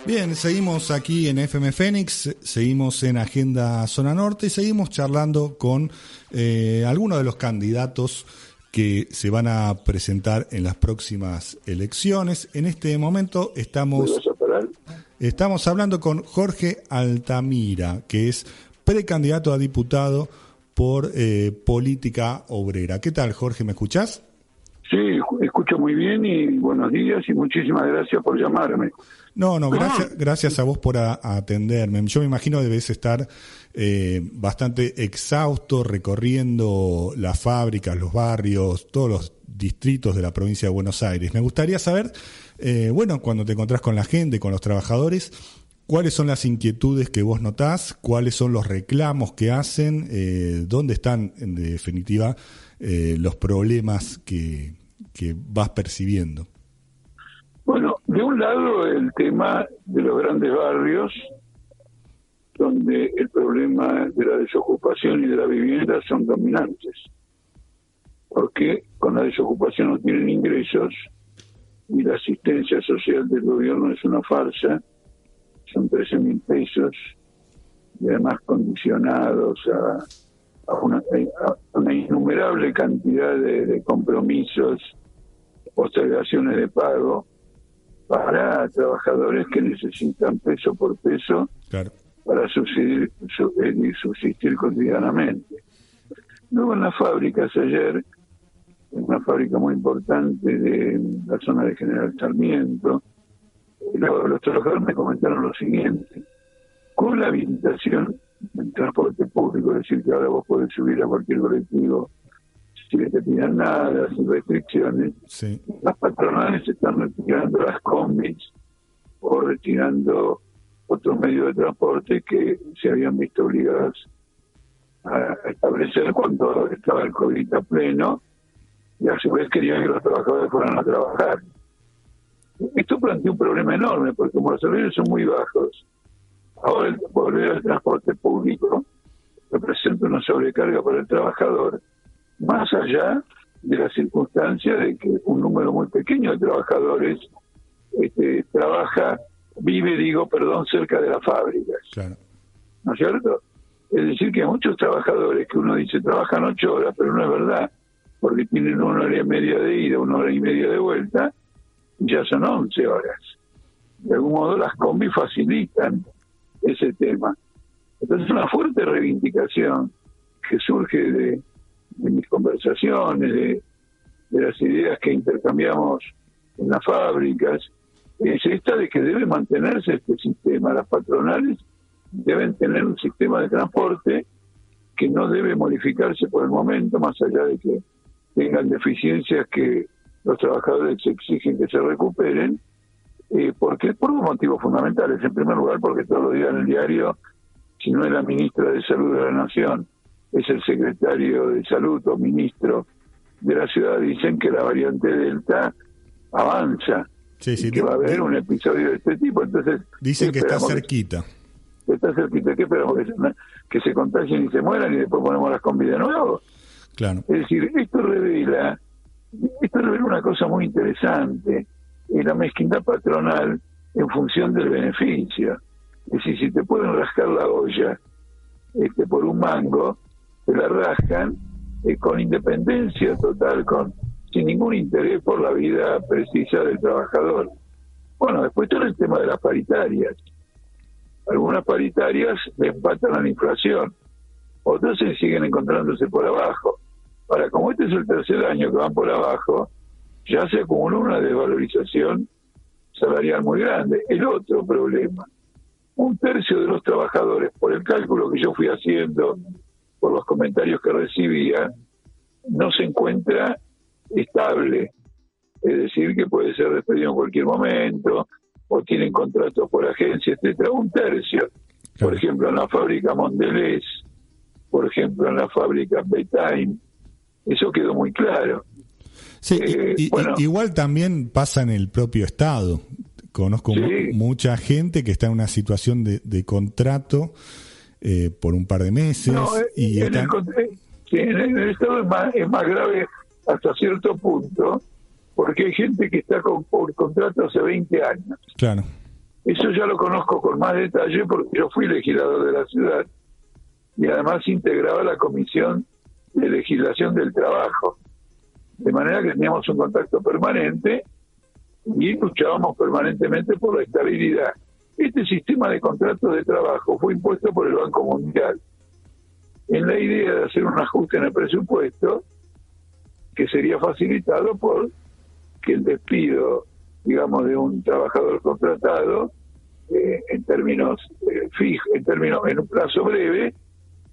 Bien, seguimos aquí en FM Fénix, seguimos en Agenda Zona Norte y seguimos charlando con algunos de los candidatos que se van a presentar en las próximas elecciones. En este momento estamos hablando con Jorge Altamira, que es precandidato a diputado por Política Obrera. ¿Qué tal, Jorge? ¿Me escuchás? Sí, escucho muy bien y buenos días y muchísimas gracias por llamarme. No, gracias a vos por atenderme. Yo me imagino debes estar bastante exhausto recorriendo las fábricas, los barrios, todos los distritos de la provincia de Buenos Aires. Me gustaría saber, cuando te encontrás con la gente, con los trabajadores, ¿cuáles son las inquietudes que vos notás? ¿Cuáles son los reclamos que hacen? ¿Dónde están, en definitiva, los problemas que vas percibiendo? Bueno, de un lado el tema de los grandes barrios, donde el problema de la desocupación y de la vivienda son dominantes, porque con la desocupación no tienen ingresos y la asistencia social del gobierno es una farsa, son 13.000 pesos y además condicionados a una innumerable cantidad de compromisos, postergaciones de pago para trabajadores que necesitan peso por peso, claro, para subsistir cotidianamente. Luego en las fábricas ayer, en una fábrica muy importante de la zona de General Sarmiento, los trabajadores me comentaron lo siguiente: con la habilitación del transporte público, es decir, que ahora vos podés subir a cualquier colectivo sin que te pidan nada, sin restricciones, sí, las patronales están retirando las combis o retirando otros medios de transporte que se habían visto obligados a establecer cuando estaba el COVID a pleno, y a su vez querían que los trabajadores fueran a trabajar. Esto plantea un problema enorme, porque como los salarios son muy bajos, ahora el volver al transporte público representa una sobrecarga para el trabajador, más allá de la circunstancia de que un número muy pequeño de trabajadores vive cerca de las fábricas. Claro. ¿No es cierto? Es decir, que hay muchos trabajadores que uno dice trabajan 8 horas, pero no es verdad, porque tienen 1 hora y media de ida, 1 hora y media de vuelta, y ya son 11 horas. De algún modo las combis facilitan ese tema. Entonces una fuerte reivindicación que surge de mis conversaciones, de las ideas que intercambiamos en las fábricas, es esta de que debe mantenerse este sistema. Las patronales deben tener un sistema de transporte que no debe modificarse por el momento, más allá de que tengan deficiencias que los trabajadores exigen que se recuperen, porque por dos motivos fundamentales. En primer lugar, porque todos los días en el diario, si no es la ministra de Salud de la Nación, es el secretario de Salud o ministro de la ciudad, dicen que la variante Delta avanza, y que va a haber un episodio de este tipo. Entonces dicen que está cerquita. ¿Qué esperamos? ¿Que se contagien y se mueran y después ponemos las combis de nuevo? Claro. Es decir, esto revela una cosa muy interesante, la mezquindad patronal en función del beneficio. Es decir, si te pueden rascar la olla por un mango, te la rascan con independencia total, sin ningún interés por la vida precisa del trabajador. Bueno, después está el tema de las paritarias. Algunas paritarias le empatan a la inflación, otras se siguen encontrándose por abajo. Ahora, como este es el tercer año que van por abajo, ya se acumuló una desvalorización salarial muy grande. El otro problema: 1/3 de los trabajadores, por el cálculo que yo fui haciendo, por los comentarios que recibía, no se encuentra estable. Es decir, que puede ser despedido en cualquier momento, o tienen contratos por agencia, etcétera. 1/3. Por ejemplo, en la fábrica Mondelez, por ejemplo, en la fábrica Betime, eso quedó muy claro. Sí, igual también pasa en el propio Estado. Conozco mucha gente que está en una situación de contrato por un par de meses. No, en el Estado es más grave hasta cierto punto, porque hay gente que está por contrato hace 20 años. Claro. Eso ya lo conozco con más detalle porque yo fui legislador de la ciudad y además integraba la Comisión de Legislación del Trabajo. De manera que teníamos un contacto permanente y luchábamos permanentemente por la estabilidad. Este sistema de contratos de trabajo fue impuesto por el Banco Mundial en la idea de hacer un ajuste en el presupuesto que sería facilitado por que el despido, digamos, de un trabajador contratado en términos fijos, en un plazo breve,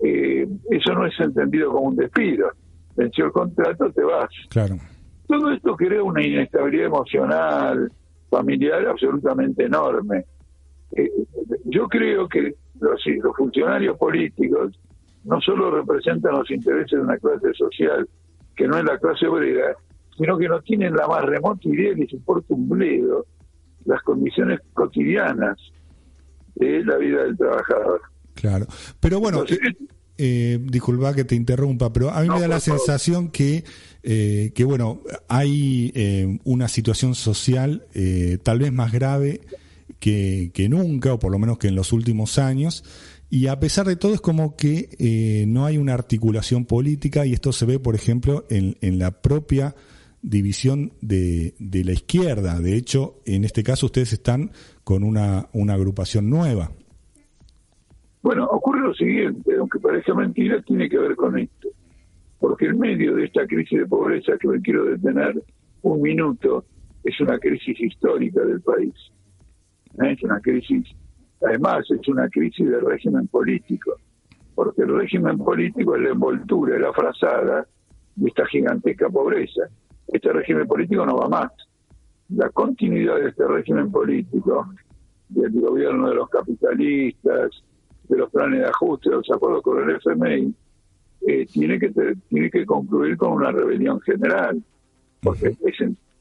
eso no es entendido como un despido. Venció el contrato, te vas. Claro. Todo esto crea una inestabilidad emocional, familiar absolutamente enorme. Yo creo que los funcionarios políticos no solo representan los intereses de una clase social que no es la clase obrera, sino que no tienen la más remota idea que les importa un bledo las condiciones cotidianas de la vida del trabajador. Claro, pero bueno, disculpa que te interrumpa, pero a mí me da la sensación que bueno, hay una situación social tal vez más grave que nunca, o por lo menos que en los últimos años, y a pesar de todo es como que no hay una articulación política, y esto se ve, por ejemplo, en la propia división de la izquierda. De hecho, en este caso ustedes están con una agrupación nueva. Bueno, ocurre lo siguiente, aunque parezca mentira, tiene que ver con esto. Porque en medio de esta crisis de pobreza que me quiero detener un minuto, es una crisis histórica del país. Es una crisis, además es una crisis del régimen político, porque el régimen político es la envoltura, es la frazada de esta gigantesca pobreza. Este régimen político no va más. La continuidad de este régimen político, del gobierno de los capitalistas, de los planes de ajuste, de los acuerdos con el FMI, tiene que concluir con una rebelión general, porque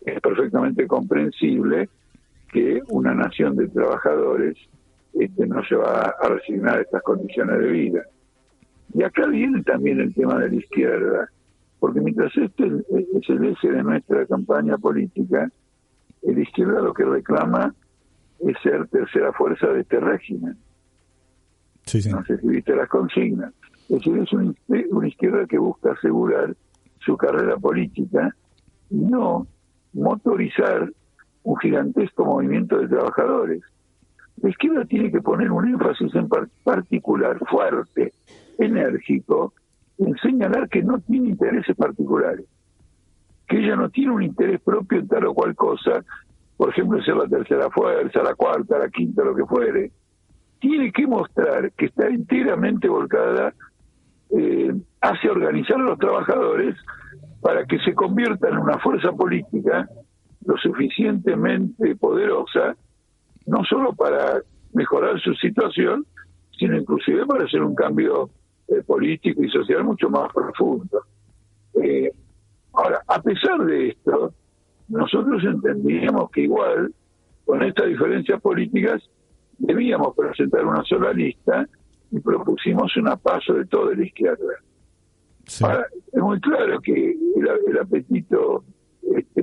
es perfectamente comprensible que una nación de trabajadores no se va a resignar a estas condiciones de vida. Y acá viene también el tema de la izquierda, porque mientras este es el eje de nuestra campaña política, la izquierda lo que reclama es ser tercera fuerza de este régimen. Sí, sí. No sé si viste las consignas. Es decir, es una izquierda que busca asegurar su carrera política y no motorizar un gigantesco movimiento de trabajadores. La izquierda tiene que poner un énfasis en particular, fuerte, enérgico, en señalar que no tiene intereses particulares, que ella no tiene un interés propio en tal o cual cosa, por ejemplo, ser la tercera fuerza, la cuarta, la quinta, lo que fuere. Tiene que mostrar que está enteramente volcada hacia organizar a los trabajadores para que se conviertan en una fuerza política lo suficientemente poderosa, no solo para mejorar su situación, sino inclusive para hacer un cambio político y social mucho más profundo. Ahora, a pesar de esto, nosotros entendíamos que igual, con estas diferencias políticas, debíamos presentar una sola lista y propusimos un paso de toda la izquierda. Sí. Ahora, es muy claro que el apetito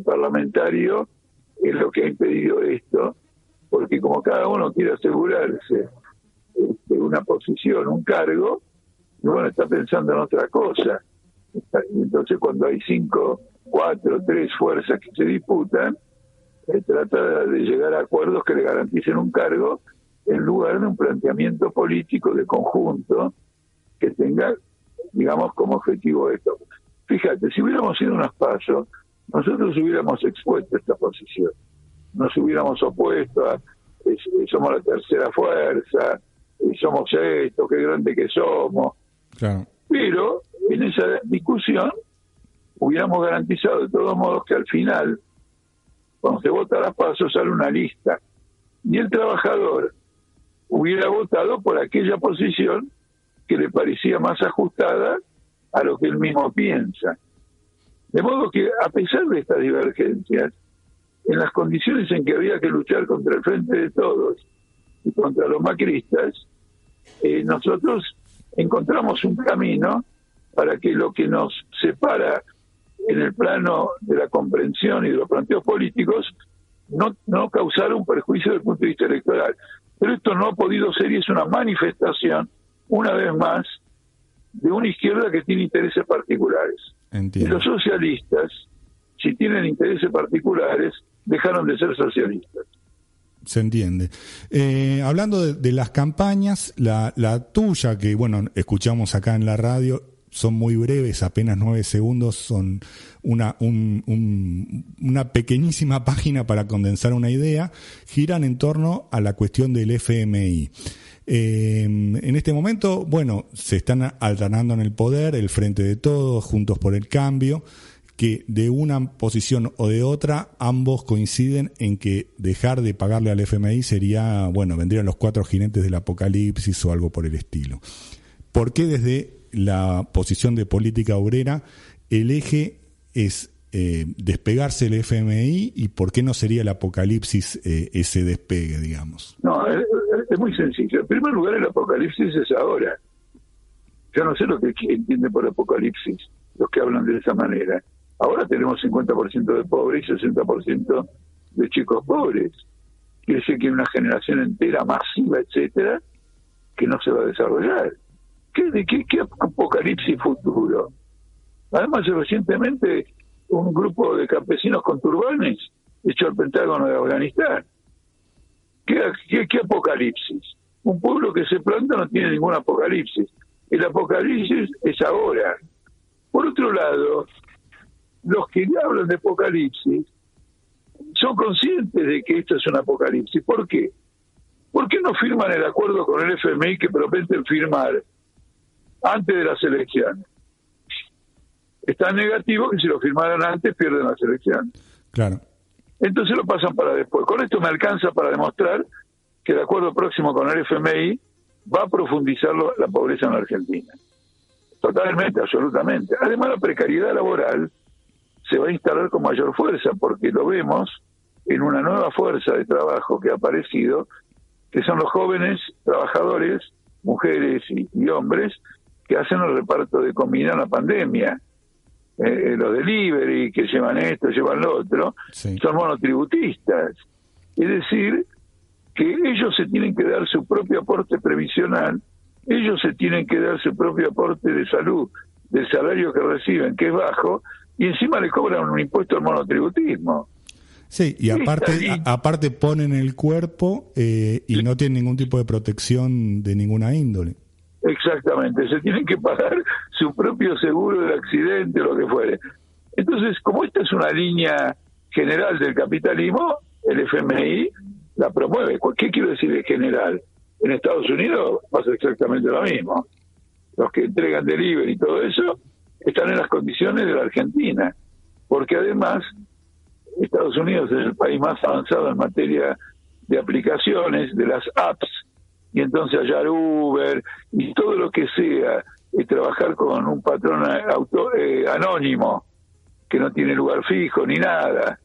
parlamentario es lo que ha impedido esto, porque como cada uno quiere asegurarse una posición, un cargo, y bueno, está pensando en otra cosa. Y entonces cuando hay 5, 4, 3 fuerzas que se disputan, trata de llegar a acuerdos que le garanticen un cargo en lugar de un planteamiento político de conjunto que tenga, digamos, como objetivo esto. Fíjate, si hubiéramos ido unos pasos, nosotros hubiéramos expuesto esta posición, nos hubiéramos opuesto a somos la tercera fuerza, somos esto, qué grande que somos. Claro. Pero en esa discusión hubiéramos garantizado de todos modos que al final, cuando se vota a las PASO, sale una lista y el trabajador hubiera votado por aquella posición que le parecía más ajustada a lo que él mismo piensa. De modo que, a pesar de estas divergencias, en las condiciones en que había que luchar contra el Frente de Todos y contra los macristas, nosotros encontramos un camino para que lo que nos separa en el plano de la comprensión y de los planteos políticos no causar un perjuicio desde el punto de vista electoral. Pero esto no ha podido ser y es una manifestación, una vez más, de una izquierda que tiene intereses particulares. Entiendo. Y los socialistas, si tienen intereses particulares, dejaron de ser socialistas. Se entiende. Hablando de las campañas, la tuya, que bueno, escuchamos acá en la radio, son muy breves, apenas 9 segundos, son una pequeñísima página para condensar una idea, giran en torno a la cuestión del FMI. En este momento, bueno, se están alternando en el poder, el Frente de Todos, Juntos por el Cambio, que de una posición o de otra, ambos coinciden en que dejar de pagarle al FMI sería, bueno, vendrían los 4 jinetes del apocalipsis o algo por el estilo. ¿Por qué desde la posición de política obrera el eje es despegarse del FMI y por qué no sería el apocalipsis ese despegue, digamos? No, es muy sencillo. En primer lugar, el apocalipsis es ahora. Yo no sé lo que entiende por apocalipsis los que hablan de esa manera. Ahora tenemos 50% de pobres y 60% de chicos pobres. Quiere decir que hay una generación entera, masiva, etcétera, que no se va a desarrollar. ¿Qué apocalipsis futuro? Además, recientemente un grupo de campesinos con turbanes echó al Pentágono de Afganistán. ¿Qué apocalipsis? Un pueblo que se planta no tiene ningún apocalipsis. El apocalipsis es ahora. Por otro lado, los que hablan de apocalipsis son conscientes de que esto es un apocalipsis. ¿Por qué? ¿Por qué no firman el acuerdo con el FMI que prometen firmar antes de las elecciones? Es tan negativo que si lo firmaran antes pierden las elecciones. Claro. Entonces lo pasan para después. Con esto me alcanza para demostrar que el acuerdo próximo con el FMI va a profundizar la pobreza en la Argentina. Totalmente, absolutamente. Además, la precariedad laboral se va a instalar con mayor fuerza, porque lo vemos en una nueva fuerza de trabajo que ha aparecido, que son los jóvenes trabajadores, mujeres y hombres, que hacen el reparto de comida en la pandemia. Los delivery, que llevan esto, llevan lo otro, sí, son monotributistas. Es decir, que ellos se tienen que dar su propio aporte previsional, ellos se tienen que dar su propio aporte de salud, del salario que reciben, que es bajo, y encima le cobran un impuesto al monotributismo. Sí, y aparte ponen el cuerpo y no tienen ningún tipo de protección de ninguna índole. Exactamente, se tienen que pagar su propio seguro del accidente, lo que fuere. Entonces, como esta es una línea general del capitalismo, el FMI la promueve. ¿Qué quiero decir de general? En Estados Unidos pasa exactamente lo mismo. Los que entregan delivery y todo eso están en las condiciones de la Argentina, porque además Estados Unidos es el país más avanzado en materia de aplicaciones, de las apps, y entonces hallar Uber y todo lo que sea, trabajar con un patrón anónimo que no tiene lugar fijo ni nada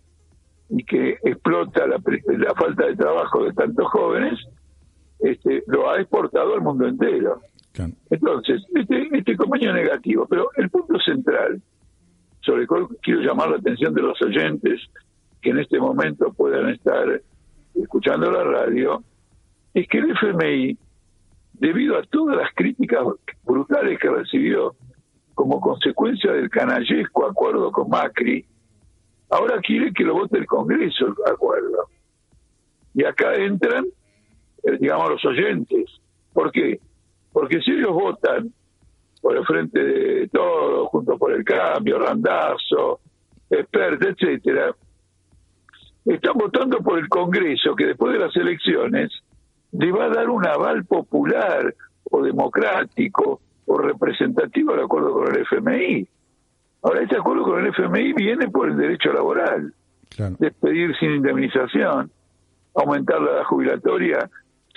y que explota la falta de trabajo de tantos jóvenes, lo ha exportado al mundo entero. Claro. Entonces, este convenio negativo, pero el punto central, sobre el cual quiero llamar la atención de los oyentes que en este momento puedan estar escuchando la radio, es que el FMI, debido a todas las críticas brutales que recibió como consecuencia del canallesco acuerdo con Macri, ahora quiere que lo vote el Congreso el acuerdo. Y acá entran, digamos, los oyentes. ¿Por qué? Porque si ellos votan por el Frente de Todos, Juntos por el Cambio, Randazzo, Expert, etcétera, están votando por el Congreso, que después de las elecciones le va a dar un aval popular o democrático o representativo al acuerdo con el FMI. Ahora, este acuerdo con el FMI viene por el derecho laboral. Claro. Despedir sin indemnización, aumentar la edad jubilatoria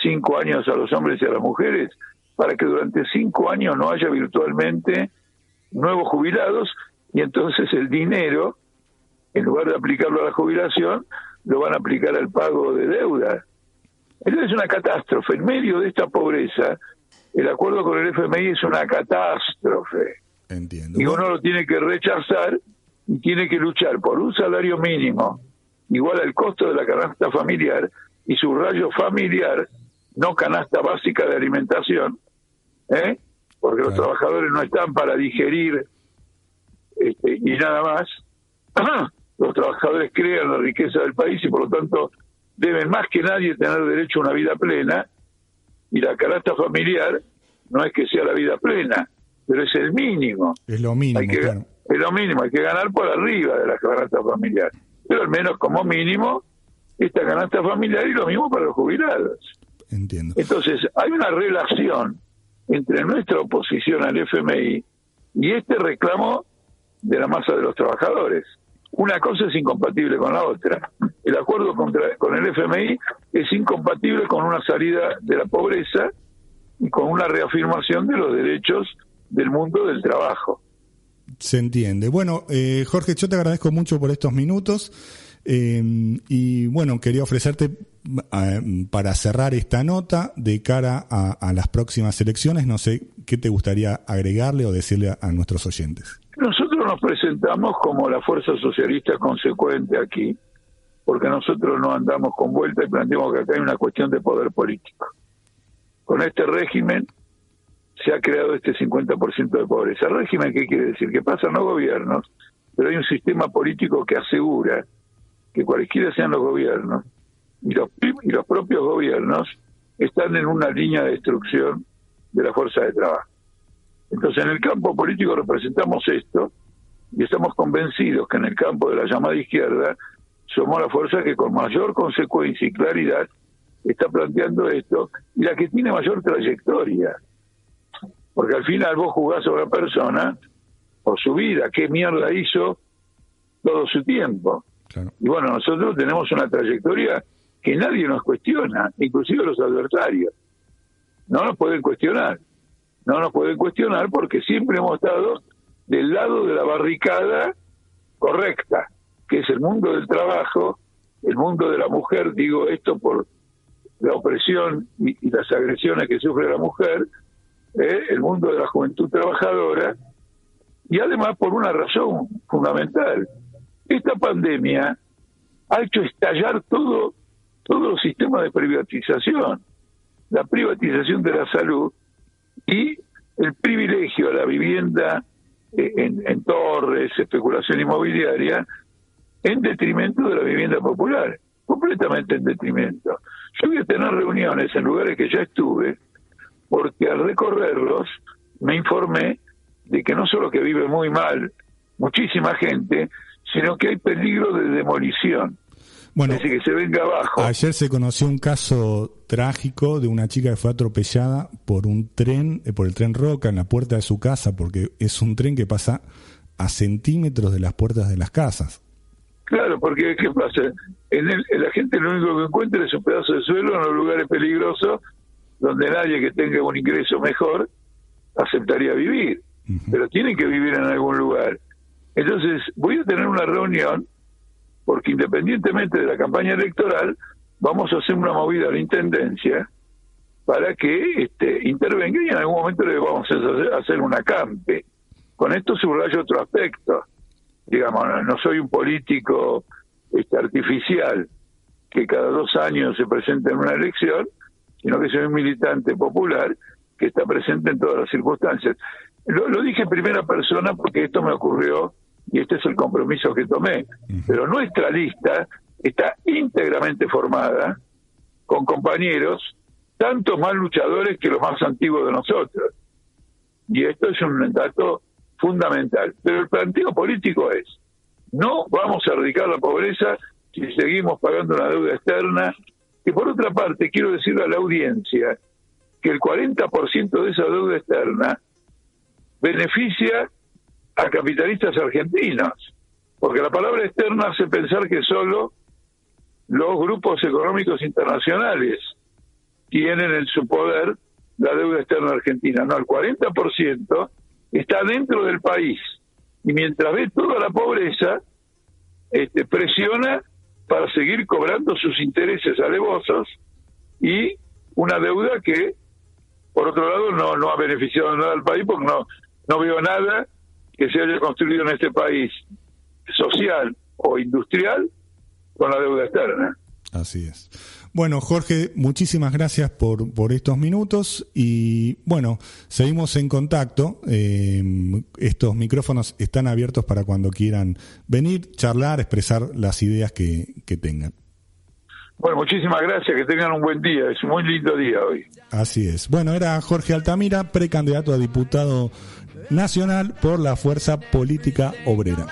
5 años a los hombres y a las mujeres, para que durante 5 años no haya virtualmente nuevos jubilados, y entonces el dinero, en lugar de aplicarlo a la jubilación, lo van a aplicar al pago de deuda. Entonces es una catástrofe. En medio de esta pobreza, el acuerdo con el FMI es una catástrofe. Entiendo. Y uno lo tiene que rechazar y tiene que luchar por un salario mínimo igual al costo de la canasta familiar, y subrayo familiar, no canasta básica de alimentación, porque los trabajadores no están para digerir y nada más. Los trabajadores crean la riqueza del país y por lo tanto deben más que nadie tener derecho a una vida plena, y la canasta familiar no es que sea la vida plena, pero es el mínimo. Es lo mínimo, claro. Es lo mínimo, hay que ganar por arriba de la canasta familiar, pero al menos como mínimo esta canasta familiar, y lo mismo para los jubilados. Entiendo. Entonces hay una relación entre nuestra oposición al FMI y este reclamo de la masa de los trabajadores. Una cosa es incompatible con la otra. El acuerdo con el FMI es incompatible con una salida de la pobreza y con una reafirmación de los derechos del mundo del trabajo. Se entiende. Bueno, Jorge, yo te agradezco mucho por estos minutos y bueno, quería ofrecerte para cerrar esta nota de cara a las próximas elecciones. No sé qué te gustaría agregarle o decirle a nuestros oyentes. Nosotros nos presentamos como la fuerza socialista consecuente aquí, porque nosotros no andamos con vuelta y planteamos que acá hay una cuestión de poder político. Con este régimen se ha creado este 50% de pobreza. ¿El régimen qué quiere decir? Que pasan los gobiernos, pero hay un sistema político que asegura que cualquiera sean los gobiernos, y los propios gobiernos están en una línea de destrucción de la fuerza de trabajo. Entonces, en el campo político representamos esto, y estamos convencidos que en el campo de la llamada izquierda somos la fuerza que con mayor consecuencia y claridad está planteando esto, y la que tiene mayor trayectoria. Porque al final vos jugás a una persona por su vida, qué mierda hizo todo su tiempo. Claro. Y bueno, nosotros tenemos una trayectoria que nadie nos cuestiona, inclusive los adversarios. No nos pueden cuestionar. No nos pueden cuestionar porque siempre hemos estado del lado de la barricada correcta, que es el mundo del trabajo, el mundo de la mujer, digo esto por la opresión y las agresiones que sufre la mujer, el mundo de la juventud trabajadora, y además por una razón fundamental. Esta pandemia ha hecho estallar todos los sistemas de privatización, la privatización de la salud y el privilegio a la vivienda en torres, especulación inmobiliaria, en detrimento de la vivienda popular, completamente en detrimento. Yo voy a tener reuniones en lugares que ya estuve, porque al recorrerlos me informé de que no solo que vive muy mal muchísima gente, sino que hay peligro de demolición. Bueno, es decir, que se venga abajo. Ayer se conoció un caso trágico de una chica que fue atropellada por un tren, por el tren Roca, en la puerta de su casa, porque es un tren que pasa a centímetros de las puertas de las casas. Claro, porque ¿qué pasa? La gente lo único que encuentra es un pedazo de suelo en los lugares peligrosos donde nadie que tenga un ingreso mejor aceptaría vivir. Uh-huh. Pero tienen que vivir en algún lugar. Entonces, voy a tener una reunión porque independientemente de la campaña electoral, vamos a hacer una movida a la Intendencia para que intervenga y en algún momento le vamos a hacer una campe. Con esto subrayo otro aspecto. Digamos, no soy un político artificial que cada 2 años se presenta en una elección, sino que soy un militante popular que está presente en todas las circunstancias. Lo dije en primera persona porque esto me ocurrió y este es el compromiso que tomé. Pero nuestra lista está íntegramente formada con compañeros, tantos más luchadores que los más antiguos de nosotros. Y esto es un dato fundamental. Pero el planteo político es, no vamos a erradicar la pobreza si seguimos pagando una deuda externa, que por otra parte quiero decirle a la audiencia que el 40% de esa deuda externa beneficia a capitalistas argentinos, porque la palabra externa hace pensar que solo los grupos económicos internacionales tienen en su poder la deuda externa argentina. No, el 40% está dentro del país, y mientras ve toda la pobreza, presiona para seguir cobrando sus intereses alevosos y una deuda que, por otro lado, no ha beneficiado nada al país, porque no veo nada que se haya construido en este país, social o industrial, con la deuda externa. Así es. Bueno, Jorge, muchísimas gracias por estos minutos y bueno, seguimos en contacto. Estos micrófonos están abiertos para cuando quieran venir, charlar, expresar las ideas que tengan. Bueno, muchísimas gracias, que tengan un buen día, es un muy lindo día hoy. Así es. Bueno, era Jorge Altamira, precandidato a diputado nacional por la Fuerza Política Obrera.